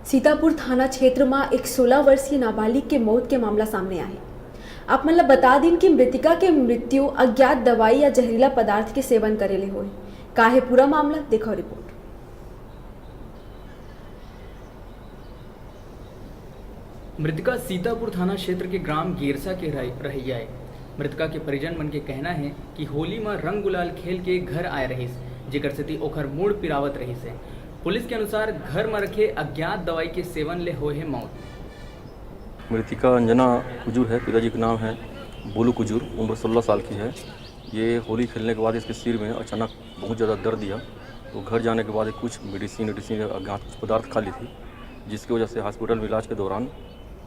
सीतापुर थाना क्षेत्र में एक 16 वर्षीय नाबालिग के मौत के मामला सामने आए। आप मतलब बता दिन कि मृतिका के मृत्यु अज्ञात दवाई या जहरीला पदार्थ के सेवन करेले हुए। का है पूरा मामला, देखो रिपोर्ट। मृतका सीतापुर थाना क्षेत्र के ग्राम गेरसा के रहिया है। मृतका के परिजन मन के कहना है कि होली में रंग गुलाल खेल के घर आए रहीस, जेकर सेती ओखर मूड पिरावत रहीस है। पुलिस के अनुसार घर में रखे अज्ञात दवाई के सेवन ले हुए है मौत। मृतिका अंजना कुजूर है, पिताजी का नाम है बोलू कुजूर, उम्र 16 साल की है। ये होली खेलने के बाद इसके सिर में अचानक बहुत ज़्यादा दर्द दिया, तो घर जाने के बाद कुछ मेडिसिन अज्ञात कुछ पदार्थ खा ली थी, जिसकी वजह से हॉस्पिटल में इलाज के दौरान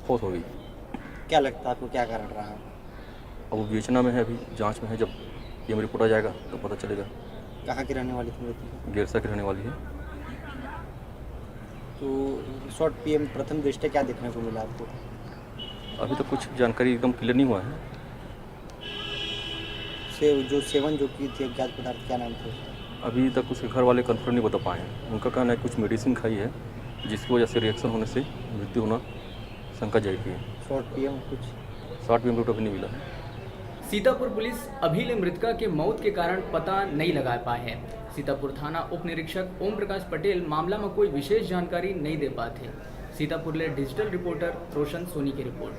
मौत हो गई। क्या लगता है आपको, क्या कारण रहा? अब वो विवेचना में है, अभी जांच में है। जब ये रिपोर्ट आ जाएगा तो पता चलेगा। कहाँ की रहने वाली थी मृतिका? गेरसा की रहने वाली है। तो शॉर्ट पीएम प्रथम दृष्टया क्या देखने को मिला आपको? अभी तो कुछ जानकारी एकदम क्लियर नहीं हुआ है। जो सेवन जो की थी अज्ञात पदार्थ, क्या नाम था उसका? अभी तक उसके घर वाले कन्फर्म नहीं बता पाए हैं। उनका कहना है कुछ मेडिसिन खाई है, जिसकी वजह से रिएक्शन होने से मृत्यु होना शंका जायकी है। शॉर्ट पीएम कुछ 60 पीएम रिपोर्ट अभी नहीं मिला है। सीतापुर पुलिस अभी ले मृतका के मौत के कारण पता नहीं लगा पाए है। सीतापुर थाना उप निरीक्षक ओम प्रकाश पटेल मामला में कोई विशेष जानकारी नहीं दे पाते। सीतापुर ले डिजिटल रिपोर्टर रोशन सोनी की रिपोर्ट।